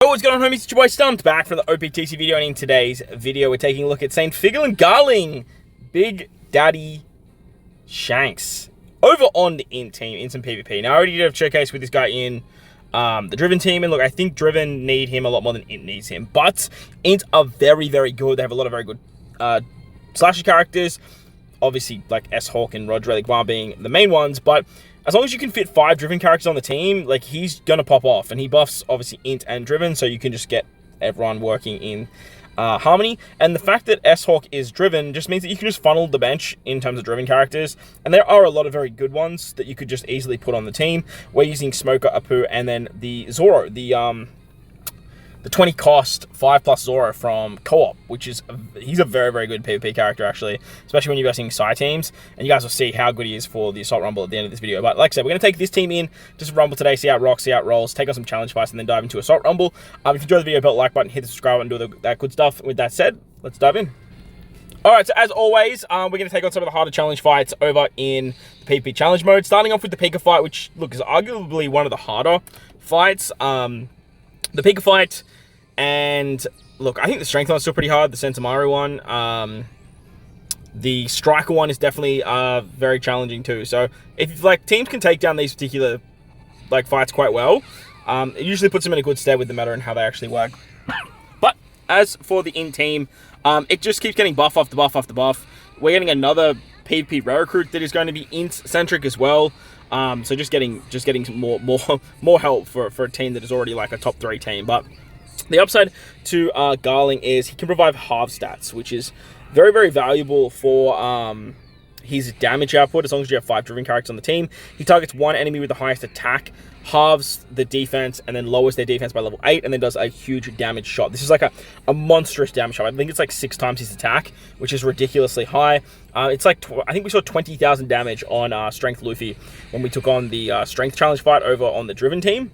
Oh, what's going on, homies? It's your boy Stumped back from the OPTC video, and in today's video we're taking a look at St. Figurland Garling, Big Daddy Shanks, over on the INT team in some PvP. Now I already did a showcase with this guy in the Driven team, and look, I think Driven need him a lot more than INT needs him, but INT are very, very good. They have a lot of very good slasher characters, obviously like S-Hawk and Drey being the main ones, but as long as you can fit 5 Driven characters on the team, like, he's gonna pop off. And he buffs, obviously, INT and Driven, so you can just get everyone working in harmony. And the fact that S-Hawk is Driven just means that you can just funnel the bench in terms of Driven characters. And there are a lot of very good ones that you could just easily put on the team. We're using Smoker, Apu, and then the Zoro, the 20 cost 5+ Zoro from Co-op, which is, he's a very, very good PvP character, actually, especially when you're versing Psy teams, and you guys will see how good he is for the Assault Rumble at the end of this video. But like I said, we're going to take this team in, just Rumble today, see how it rocks, see how it rolls, take on some challenge fights, and then dive into Assault Rumble. If you enjoyed the video, hit the like button, hit the subscribe button, do that good stuff. With that said, let's dive in. Alright, so as always, we're going to take on some of the harder challenge fights over in the PvP challenge mode, starting off with the Pikqchu fight, which, look, is arguably one of the harder fights. The Pikqchu fight, and look, I think the strength one's still pretty hard, the Sentamaru one. The Striker one is definitely very challenging too. So if like teams can take down these particular like fights quite well, it usually puts them in a good stead with the meta and how they actually work. But as for the INT team, it just keeps getting buff after buff after buff. We're getting another PvP rare recruit that is going to be INT centric as well. So just getting some more help for a team that is already like a top 3 team. But the upside to Garling is he can provide half stats, which is very, very valuable for his damage output. As long as you have 5 Driven characters on the team, he targets one enemy with the highest attack, halves the defense, and then lowers their defense by level 8, and then does a huge damage shot. This is like a monstrous damage shot. I think it's like 6 times his attack, which is ridiculously high. It's like, I think we saw 20,000 damage on Strength Luffy when we took on the Strength Challenge fight over on the Driven team.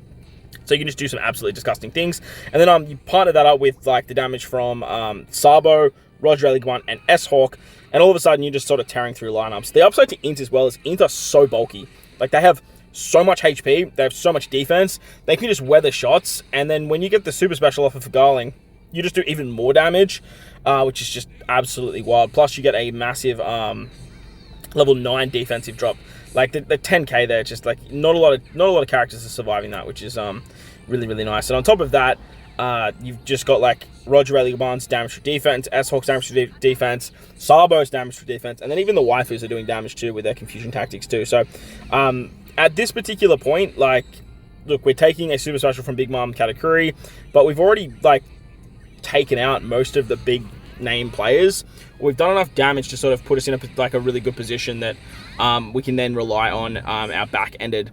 So you can just do some absolutely disgusting things. And then you partner that up with like the damage from Sabo, Drey and S-Hawk, and all of a sudden you're just sort of tearing through lineups. The upside to INT as well is INT are so bulky. Like, they have so much HP, they have so much defense, they can just weather shots, and then when you get the super special offer for Garling, you just do even more damage, which is just absolutely wild. Plus you get a massive level 9 defensive drop. Like the 10k there, just like not a lot of characters are surviving that, which is really, really nice. And on top of that, you've just got like Drey's damage for defense, S-Hawk's damage for defense, Sabo's damage for defense, and then even the waifus are doing damage too with their confusion tactics too. So at this particular point, like, look, we're taking a super special from Big Mom Katakuri, but we've already like taken out most of the big name players. We've done enough damage to sort of put us in a really good position that we can then rely on our back-ended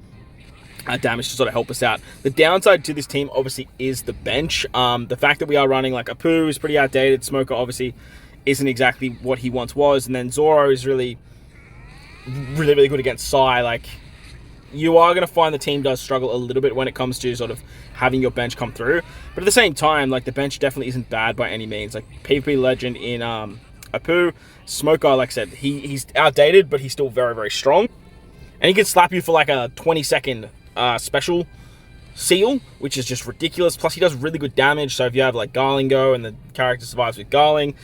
damage to sort of help us out. The downside to this team obviously is the bench. The fact that we are running like Apu is pretty outdated. Smoker obviously isn't exactly what he once was, and then Zoro is really good against Psy. Like, you are going to find the team does struggle a little bit when it comes to sort of having your bench come through. But at the same time, like, the bench definitely isn't bad by any means. Like, PvP legend in Apu, Smoker, like I said, he's outdated, but he's still very, very strong. And he can slap you for like a 20-second special seal, which is just ridiculous. Plus, he does really good damage. So if you have like Garling go and the character survives with Garling,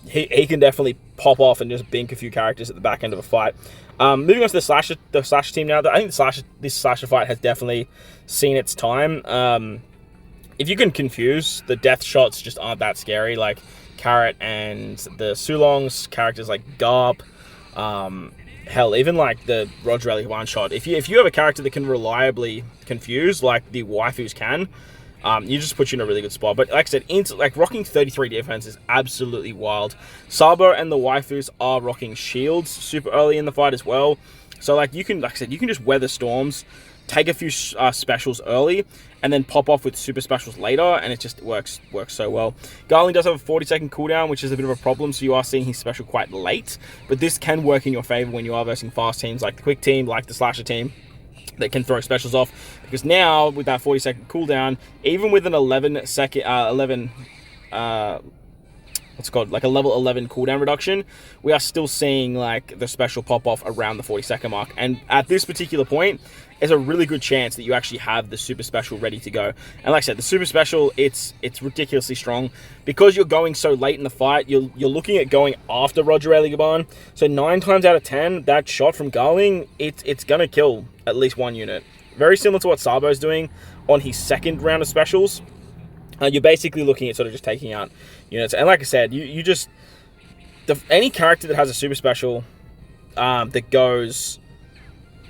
he can definitely pop off and just bink a few characters at the back end of a fight. Moving on to the slasher team now. I think this slasher fight has definitely seen its time. If you can confuse, the death shots just aren't that scary. Like Carrot and the Sulong's characters like Garp, hell, even like the Drey one shot. If you have a character that can reliably confuse, like the waifus can, you just put you in a really good spot. But like I said, like rocking 33 defense is absolutely wild. Sabo and the waifus are rocking shields super early in the fight as well. So like you can, like I said, you can just weather storms, take a few specials early, and then pop off with super specials later, and it just works so well. Garling does have a 40-second cooldown, which is a bit of a problem, so you are seeing his special quite late. But this can work in your favor when you are versing fast teams like the Quick team, like the Slasher team, that can throw specials off, because now with that 40-second cooldown, even with an 11 what's it called, like a level 11 cooldown reduction, we are still seeing like the special pop off around the 40-second mark. And at this particular point, there's a really good chance that you actually have the super special ready to go. And like I said, the super special, it's ridiculously strong because you're going so late in the fight. You're looking at going after Roger Gaban. So 9 times out of 10, that shot from Garling, it's gonna kill at least one unit. Very similar to what Sabo's doing on his second round of specials. You're basically looking at sort of just taking out units. And like I said, you just... any character that has a super special that goes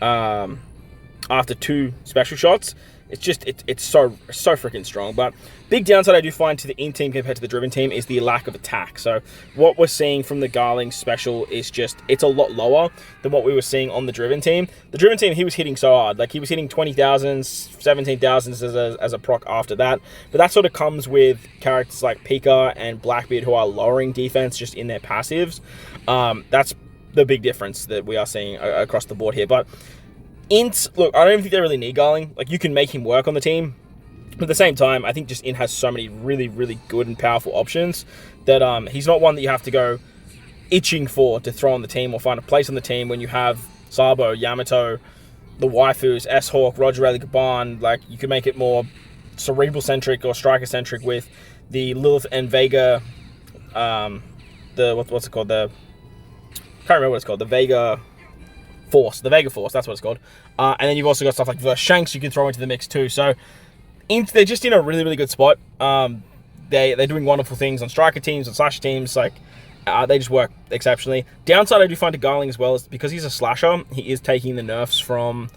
after 2 special shots, it's so freaking strong. But big downside I do find to the INT team compared to the Driven team is the lack of attack. So what we're seeing from the Garling special is just, it's a lot lower than what we were seeing on the Driven team. The Driven team, he was hitting so hard. Like, he was hitting 20,000s, 17,000s as a proc after that. But that sort of comes with characters like Pikqchu and Blackbeard, who are lowering defense just in their passives. That's the big difference that we are seeing across the board here. But INT, look, I don't even think they really need Garling. Like, you can make him work on the team. But at the same time, I think just INT has so many really, really good and powerful options that he's not one that you have to go itching for to throw on the team or find a place on the team when you have Sabo, Yamato, the waifus, S-Hawk, Roger Gaban. Like, you can make it more cerebral-centric or striker-centric with the Lilith and Vega, what's it called? Can't remember what it's called. The Vega Force, that's what it's called. And then you've also got stuff like Verse Shanks you can throw into the mix too. So they're just in a really, really good spot. They're doing wonderful things on striker teams, on slasher teams. Like, they just work exceptionally. Downside I do find to Garling as well is because he's a slasher, he is taking the nerfs from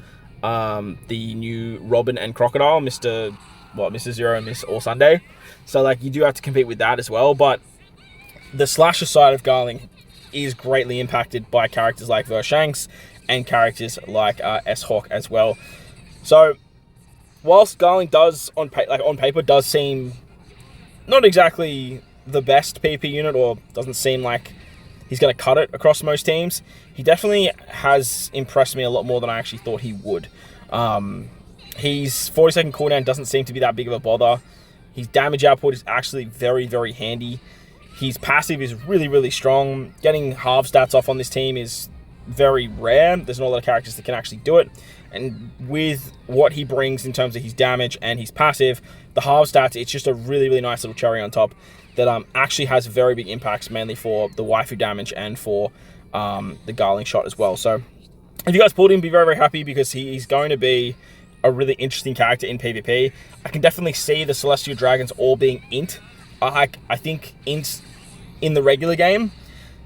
the new Robin and Crocodile, Mr. Zero and Miss All Sunday. So like, you do have to compete with that as well. But the slasher side of Garling is greatly impacted by characters like Verse Shanks and characters like S-Hawk as well. So whilst Garling does on paper does seem not exactly the best PP unit, or doesn't seem like he's going to cut it across most teams, he definitely has impressed me a lot more than I actually thought he would. His 40-second cooldown doesn't seem to be that big of a bother. His damage output is actually very, very handy. His passive is really, really strong. Getting half stats off on this team is very rare. There's not a lot of characters that can actually do it. And with what he brings in terms of his damage and his passive, the half stats, it's just a really, really nice little cherry on top that actually has very big impacts, mainly for the waifu damage and for the Garling shot as well. So if you guys pulled him, be very, very happy, because he's going to be a really interesting character in PvP. I can definitely see the Celestial Dragons all being INT. I think INT in the regular game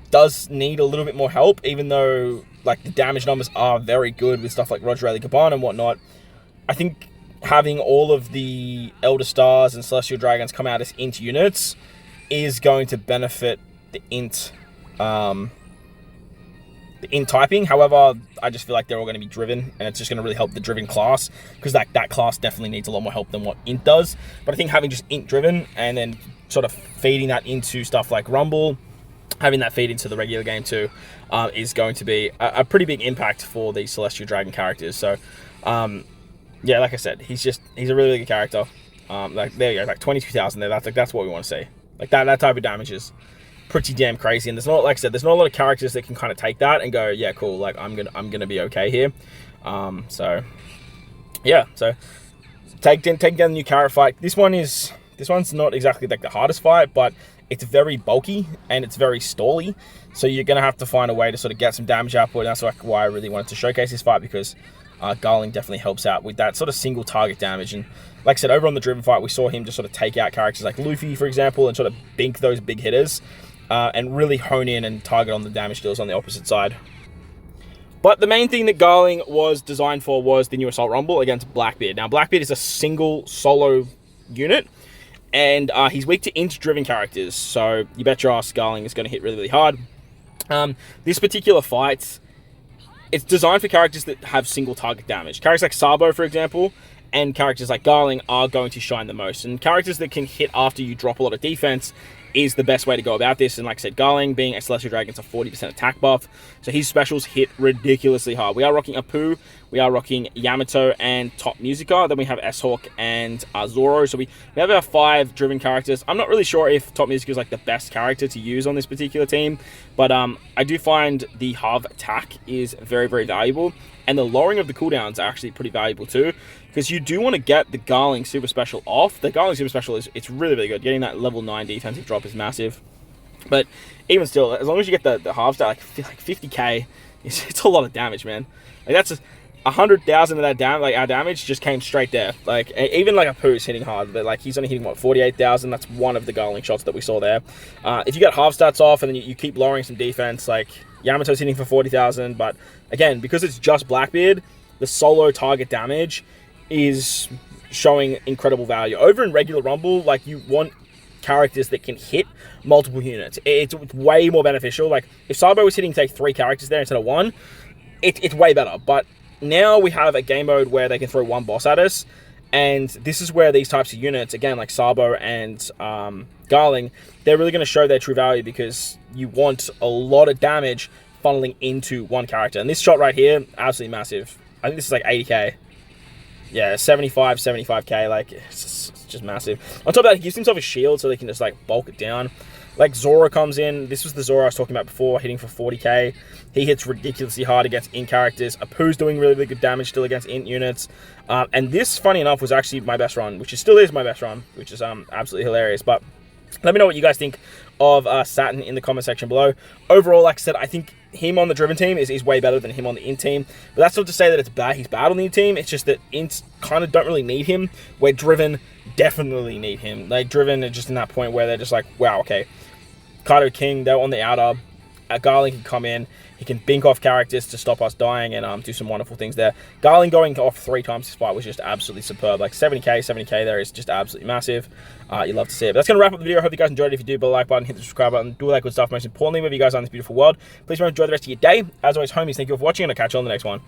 does need a little bit more help, even though like the damage numbers are very good with stuff like Roger Gaban and whatnot. I think having all of the Elder Stars and Celestial Dragons come out as INT units is going to benefit the INT typing. However, I just feel like they're all going to be driven, and it's just going to really help the driven class, because that class definitely needs a lot more help than what INT does. But I think having just INT driven and then sort of feeding that into stuff like Rumble, having that feed into the regular game too, is going to be a pretty big impact for the Celestial Dragon characters. So, yeah, like I said, he's a really, really good character. Like, there you go, like 22,000 there. That's what we want to see. Like that type of damage is pretty damn crazy. And there's not, like I said, there's not a lot of characters that can kind of take that and go, yeah, cool. Like, I'm gonna be okay here. So yeah, so take down the new carrot fight. This one's not exactly like the hardest fight, but it's very bulky and it's very stally. So you're gonna have to find a way to sort of get some damage output. And that's like why I really wanted to showcase this fight, because Garling definitely helps out with that sort of single target damage. And like I said, over on the Driven fight, we saw him just sort of take out characters like Luffy, for example, and sort of bink those big hitters, and really hone in and target on the damage deals on the opposite side. But the main thing that Garling was designed for was the new Assault Rumble against Blackbeard. Now, Blackbeard is a single solo unit, and he's weak to INT-driven characters, so you bet your ass Garling is going to hit really, really hard. This particular fight, it's designed for characters that have single target damage. Characters like Sabo, for example, and characters like Garling are going to shine the most. And characters that can hit after you drop a lot of defense is the best way to go about this. And like I said, Garling being a Celestial Dragon, it's a 40% attack buff. So his specials hit ridiculously hard. We are rocking Apu, we are rocking Yamato and Top Musica. Then we have S-Hawk and Zoro. So we have our 5 driven characters. I'm not really sure if Top Musica is like the best character to use on this particular team. But I do find the half attack is very, very valuable. And the lowering of the cooldowns are actually pretty valuable too, because you do want to get the Garling Super Special off. The Garling Super Special it's really, really good. Getting that level 9 defensive drop is massive. But even still, as long as you get the half stat, like 50k, it's a lot of damage, man. Like that's 100,000 of that damage. Like our damage just came straight there. Like even like Apu's hitting hard, but like he's only hitting what 48,000. That's one of the Garling shots that we saw there. If you get half stats off and then you keep lowering some defense, like Yamato's hitting for 40,000, but again, because it's just Blackbeard, the solo target damage is showing incredible value. Over in regular Rumble, like you want characters that can hit multiple units. It's way more beneficial. Like if Sabo was hitting, say, 3 characters there instead of 1, it's way better. But now we have a game mode where they can throw 1 boss at us, and this is where these types of units, again, like Sabo and Garling, they're really going to show their true value, because you want a lot of damage funneling into one character. And this shot right here, absolutely massive. I think this is like 80k. Yeah, 75k, like, it's just massive. On top of that, he gives himself a shield so they can just, like, bulk it down. Like, Zoro comes in. This was the Zoro I was talking about before, hitting for 40k. He hits ridiculously hard against int characters. Apu's doing really, really good damage still against int units. And this, funny enough, was actually my best run, which still is my best run, which is absolutely hilarious. But let me know what you guys think of Saturn in the comment section below. Overall, like I said, I think him on the driven team is way better than him on the int team. But that's not to say that it's bad. He's bad on the int team. It's just that ints kind of don't really need him, where driven definitely need him. Like, driven are just in that point where they're just like, wow, okay, Kaido King, they're on the outer. Garling can come in. He can bink off characters to stop us dying and do some wonderful things there. Garling going off 3 times this fight was just absolutely superb. Like 70k there is just absolutely massive. You love to see it. But that's going to wrap up the video. I hope you guys enjoyed it. If you do, below the like button, hit the subscribe button, do all that good stuff. Most importantly, wherever you guys are in this beautiful world, please remember to enjoy the rest of your day. As always, homies, thank you all for watching, and I'll catch you on the next one.